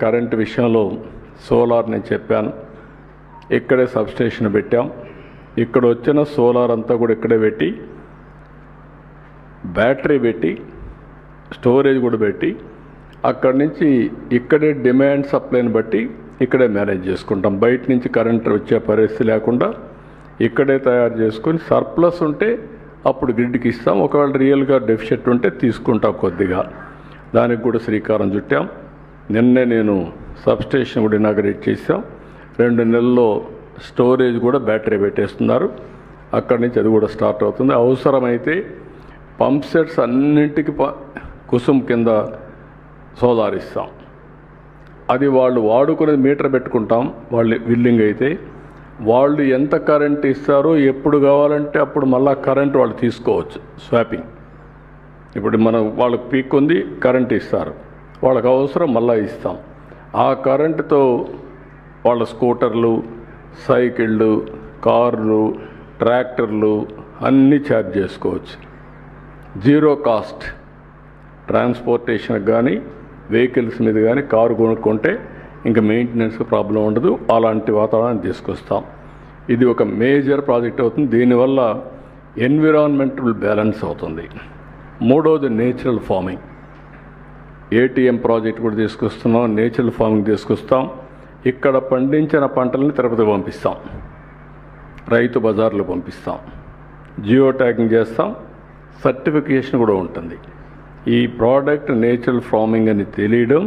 Current విషయంలో solar నేను చెప్పాను, ఇక్కడే సబ్స్టేషన్ పెట్టాం. ఇక్కడ వచ్చిన సోలార్ అంతా కూడా ఇక్కడే పెట్టి, బ్యాటరీ పెట్టి, స్టోరేజ్ కూడా పెట్టి, అక్కడి నుంచి ఇక్కడే డిమాండ్ సప్లైని బట్టి ఇక్కడే మేనేజ్ చేసుకుంటాం. బయట నుంచి కరెంట్ వచ్చే పరిస్థితి లేకుండా ఇక్కడే తయారు చేసుకొని సర్ప్లస్ ఉంటే అప్పుడు గ్రిడ్కి ఇస్తాం. ఒకవేళ రియల్గా డెఫిషిట్ ఉంటే తీసుకుంటాం కొద్దిగా. దానికి కూడా శ్రీకారం చుట్టాం. నిన్నే నేను సబ్స్టేషన్ కూడా ఇనాగరేట్ చేసాం. 2 నెలల్లో స్టోరేజ్ కూడా బ్యాటరీ పెట్టేస్తున్నారు. అక్కడి నుంచి అది కూడా స్టార్ట్ అవుతుంది. అవసరమైతే పంప్ సెట్స్ అన్నింటికి కుసుమ్ కింద సోలార్ ఇస్తాం. అది వాళ్ళు వాడుకునేది మీటర్ పెట్టుకుంటాం. వాళ్ళు విల్లింగ్ అయితే వాళ్ళు ఎంత కరెంట్ ఇస్తారో ఎప్పుడు కావాలంటే అప్పుడు మళ్ళీ కరెంట్ వాళ్ళు తీసుకోవచ్చు. స్వాపింగ్. ఇప్పుడు మనం వాళ్ళకి పీక్ ఉంది, కరెంట్ ఇస్తారు, వాళ్ళకి అవసరం మళ్ళీ ఇస్తాం. ఆ కరెంటుతో వాళ్ళ స్కూటర్లు, సైకిళ్ళు, కార్లు, ట్రాక్టర్లు అన్నీ ఛార్జ్ చేసుకోవచ్చు. Zero cost. ట్రాన్స్పోర్టేషన్కి కానీ వెహికల్స్ మీద కానీ కారు కొనుక్కుంటే ఇంకా మెయింటెనెన్స్ ప్రాబ్లం ఉండదు. అలాంటి వాతావరణాన్ని తీసుకొస్తాం. ఇది ఒక మేజర్ ప్రాజెక్ట్ అవుతుంది. దీనివల్ల ఎన్విరాన్మెంటల్ బ్యాలెన్స్ అవుతుంది. మూడవది నేచురల్ ఫార్మింగ్. ఏటీఎం ప్రాజెక్ట్ కూడా తీసుకొస్తున్నాం. నేచురల్ ఫార్మింగ్ తీసుకొస్తాం. ఇక్కడ పండించిన పంటలని తిరుపతి పంపిస్తాం, రైతు బజార్లు పంపిస్తాం, జియో ట్యాగింగ్ చేస్తాం, సర్టిఫికేషన్ కూడా ఉంటుంది. ఈ ప్రోడక్ట్ నేచురల్ ఫార్మింగ్ అని తెలియడం,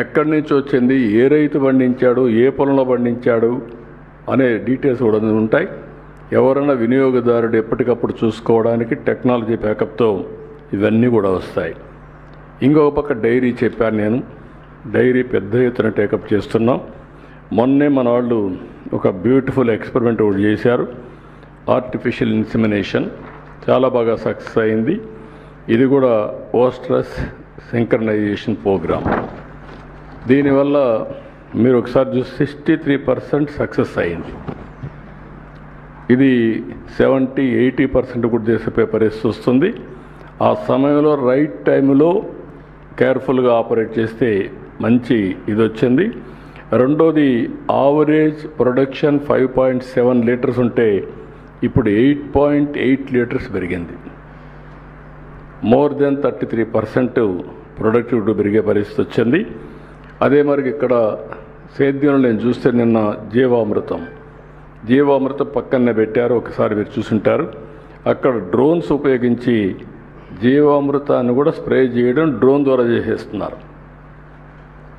ఎక్కడి నుంచి వచ్చింది, ఏ రైతు పండించాడు, ఏ పొలంలో పండించాడు అనే డీటెయిల్స్ కూడా ఉంటాయి. ఎవరైనా వినియోగదారుడు ఎప్పటికప్పుడు చూసుకోవడానికి టెక్నాలజీ బ్యాకప్తో ఇవన్నీ కూడా వస్తాయి. ఇంకొక పక్క డైరీ చెప్పాను నేను. డైరీ పెద్ద ఎత్తున టేకప్ చేస్తున్నాం. మొన్నే మన వాళ్ళు ఒక బ్యూటిఫుల్ ఎక్స్పెరిమెంట్ కూడా చేశారు. ఆర్టిఫిషియల్ ఇన్సిమినేషన్ చాలా బాగా సక్సెస్ అయింది. ఇది కూడా ఓస్ట్రస్ సింక్రనైజేషన్ ప్రోగ్రామ్. దీనివల్ల మీరు ఒకసారి చూసి 63% సక్సెస్ అయింది. ఇది 70-80% కూడా చేసే పరిస్థితి వస్తుంది. ఆ సమయంలో రైట్ టైంలో కేర్ఫుల్గా ఆపరేట్ చేస్తే మంచి ఇది వచ్చింది. రెండోది, యావరేజ్ ప్రొడక్షన్ 5.7 లీటర్స్ ఉంటే ఇప్పుడు 8.8 లీటర్స్ పెరిగింది. మోర్ దెన్ 33% ప్రొడక్టివిటీ పెరిగే పరిస్థితి వచ్చింది. అదే మరి ఇక్కడ సేద్యంలో నేను చూస్తే నిన్న జీవామృతం పక్కనే పెట్టారు, ఒకసారి మీరు చూసుంటారు. అక్కడ డ్రోన్స్ ఉపయోగించి జీవామృతాన్ని కూడా స్ప్రే చేయడం డ్రోన్ ద్వారా చేసేస్తున్నారు.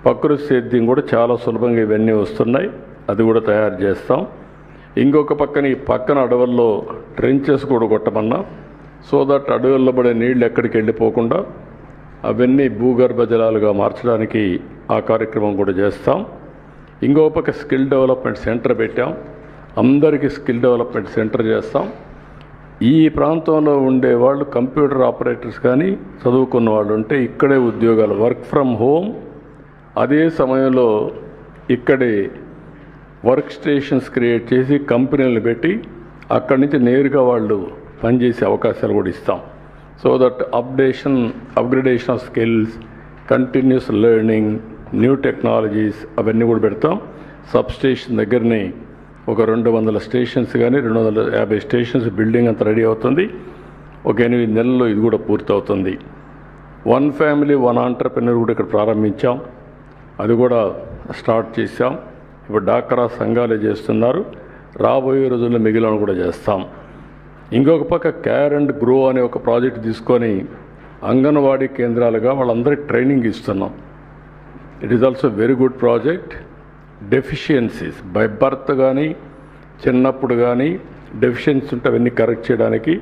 ప్రకృతి సేద్యం కూడా చాలా సులభంగా ఇవన్నీ వస్తున్నాయి. అది కూడా తయారు చేస్తాం. ఇంకొక పక్కన ఈ పక్కన అడవుల్లో ట్రెంచెస్ కూడా కొట్టమన్నా, సో దట్ అడవుల్లో పడే నీళ్ళు ఎక్కడికి వెళ్ళిపోకుండా అవన్నీ భూగర్భ జలాలుగా మార్చడానికి ఆ కార్యక్రమం కూడా చేస్తాం. ఇంకో పక్క స్కిల్ డెవలప్మెంట్ సెంటర్ పెట్టాం. అందరికీ స్కిల్ డెవలప్మెంట్ సెంటర్ చేస్తాం. ఈ ప్రాంతంలో ఉండేవాళ్ళు కంప్యూటర్ ఆపరేటర్స్ కానీ చదువుకున్న వాళ్ళు ఉంటే ఇక్కడే ఉద్యోగాలు, వర్క్ ఫ్రమ్ హోమ్. అదే సమయంలో ఇక్కడే వర్క్ స్టేషన్స్ క్రియేట్ చేసి కంపెనీలు పెట్టి అక్కడి నుంచి నేరుగా వాళ్ళు పనిచేసే అవకాశాలు కూడా ఇస్తాం. So that upgradation of skills, continuous learning, new technologies అవన్నీ కూడా పెడతాం. సబ్స్టేషన్ దగ్గరనే ఒక 200 స్టేషన్స్ కానీ 250 స్టేషన్స్ బిల్డింగ్ అంతా రెడీ అవుతుంది. ఒక 8 నెలల్లో ఇది కూడా పూర్తవుతుంది. 1 ఫ్యామిలీ 1 ఆంటర్ప్రెన్యూర్ కూడా ఇక్కడ ప్రారంభించాం. అది కూడా స్టార్ట్ చేశాం. ఇప్పుడు డాక్రా సంఘాలే చేస్తున్నారు. రాబోయే రోజుల్లో మిగిలిన కూడా చేస్తాం. ఇంకొక పక్క కేర్ అండ్ గ్రో అనే ఒక ప్రాజెక్ట్ తీసుకొని అంగన్వాడీ కేంద్రాలుగా వాళ్ళందరికీ ట్రైనింగ్ ఇస్తున్నాం. It is also very good project. Deficiencies by birth కానీ చిన్నప్పుడు కానీ డెఫిషియన్సీ ఉంటే అవన్నీ కరెక్ట్ చేయడానికి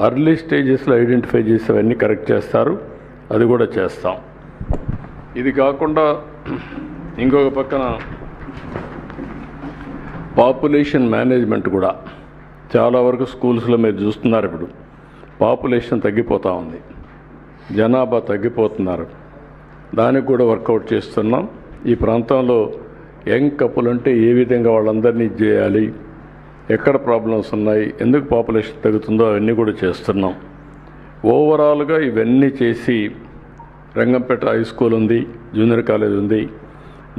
అర్లీ స్టేజెస్లో ఐడెంటిఫై చేసి అవన్నీ కరెక్ట్ చేస్తారు. అది కూడా చేస్తాం. ఇది కాకుండా ఇంకొక పక్కన పాపులేషన్ మేనేజ్మెంట్ కూడా చాలా వరకు స్కూల్స్లో మీరు చూస్తున్నారు. ఇప్పుడు పాపులేషన్ తగ్గిపోతూ ఉంది, జనాభా తగ్గిపోతున్నారు. దానికి కూడా వర్కౌట్ చేస్తున్నాం. ఈ ప్రాంతంలో యంగ్ కపుల్ అంటే ఏ విధంగా వాళ్ళందరినీ చేయాలి, ఎక్కడ ప్రాబ్లమ్స్ ఉన్నాయి, ఎందుకు పాపులేషన్ తగ్గుతుందో అవన్నీ కూడా చేస్తున్నాం. ఓవరాల్గా ఇవన్నీ చేసి రంగంపేట హై స్కూల్ ఉంది, జూనియర్ కాలేజ్ ఉంది,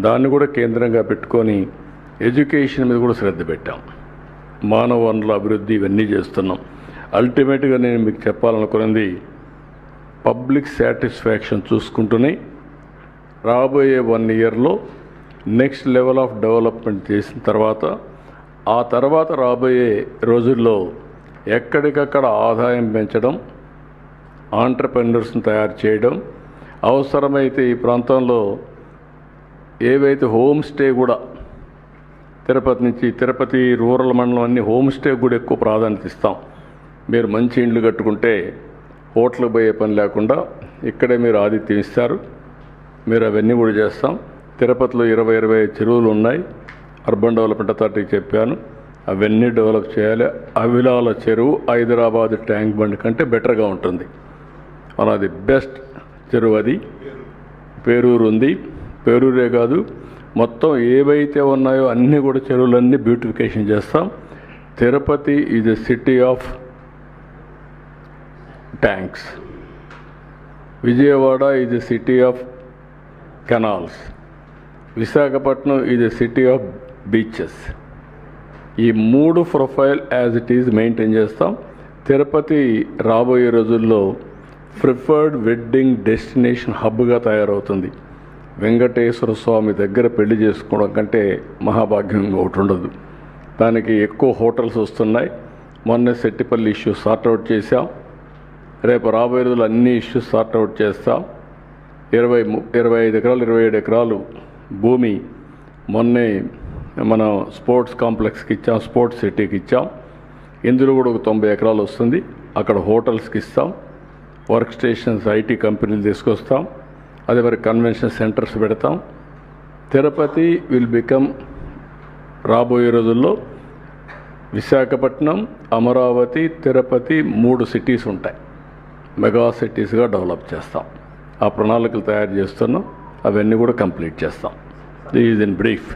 దాన్ని కూడా కేంద్రంగా పెట్టుకొని ఎడ్యుకేషన్ మీద కూడా శ్రద్ధ పెట్టాం. మానవ వనరుల అభివృద్ధి ఇవన్నీ చేస్తున్నాం. అల్టిమేట్గా నేను మీకు చెప్పాలనుకున్నది పబ్లిక్ సాటిస్ఫాక్షన్ చూసుకుంటూనే రాబోయే 1 ఇయర్లో నెక్స్ట్ లెవెల్ ఆఫ్ డెవలప్మెంట్ చేసిన తర్వాత ఆ తర్వాత రాబోయే రోజుల్లో ఎక్కడికక్కడ ఆదాయం పెంచడం, ఆంటర్‌ప్రెన్యూర్స్ని తయారు చేయడం, అవసరమైతే ఈ ప్రాంతంలో ఏవైతే హోమ్ స్టే కూడా తిరుపతి రూరల్ మండలం అన్ని హోమ్ స్టే కూడా ఎక్కువ ప్రాధాన్యత ఇస్తాం. మీరు మంచి ఇండ్లు కట్టుకుంటే హోటల్కి పోయే పని లేకుండా ఇక్కడే మీరు ఆతిథ్యం ఇస్తారు. మీరు అవన్నీ కూడా చేస్తాం. తిరుపతిలో 20-25 చెరువులు ఉన్నాయి. అర్బన్ డెవలప్మెంట్ అథారిటీకి చెప్పాను, అవన్నీ డెవలప్ చేయాలి. అవిలాల చెరువు హైదరాబాద్ ట్యాంక్ బండ్ కంటే బెటర్గా ఉంటుంది. మనది బెస్ట్ చెరువు అది. పేరూరు ఉంది. పేరూరే కాదు, మొత్తం ఏవైతే ఉన్నాయో అన్నీ కూడా చెరువులన్నీ బ్యూటిఫికేషన్ చేస్తాం. Tirupati is a city of tanks. Vijayawada is a city of canals. Visakhapatnam is a city of beaches. ఈ 3 profile as it is maintain చేస్తాం. తిరుపతి రాబోయే రోజుల్లో ప్రిఫర్డ్ వెడ్డింగ్ డెస్టినేషన్ హబ్గా తయారవుతుంది. వెంకటేశ్వర స్వామి దగ్గర పెళ్లి చేసుకోవడం కంటే మహాభాగ్యం ఒకటి ఉండదు. దానికి ఎక్కువ హోటల్స్ వస్తున్నాయి. మొన్న సెట్టిపల్లి ఇష్యూ సార్ట్అవుట్ చేశాం. రేపు రాబోయే రోజులు అన్ని ఇష్యూస్ సార్ట్అవుట్ చేస్తాం. 25 ఎకరాలు 27 ఎకరాలు భూమి మొన్నే మనం స్పోర్ట్స్ కాంప్లెక్స్కి ఇచ్చాం, స్పోర్ట్స్ సిటీకి ఇచ్చాం. ఇందులో కూడా ఒక 90 ఎకరాలు వస్తుంది. అక్కడ హోటల్స్కి ఇస్తాం, వర్క్ స్టేషన్స్, ఐటీ కంపెనీలు తీసుకొస్తాం. అదే మరి కన్వెన్షన్ సెంటర్స్ పెడతాం. తిరుపతి విల్ బికమ్ రాబోయే రోజుల్లో విశాఖపట్నం, అమరావతి, తిరుపతి 3 సిటీస్ ఉంటాయి. మెగా సిటీస్గా డెవలప్ చేస్తాం. ఆ ప్రణాళికలు తయారు చేస్తున్నాం. అవన్నీ కూడా కంప్లీట్ చేస్తాం. This is in brief.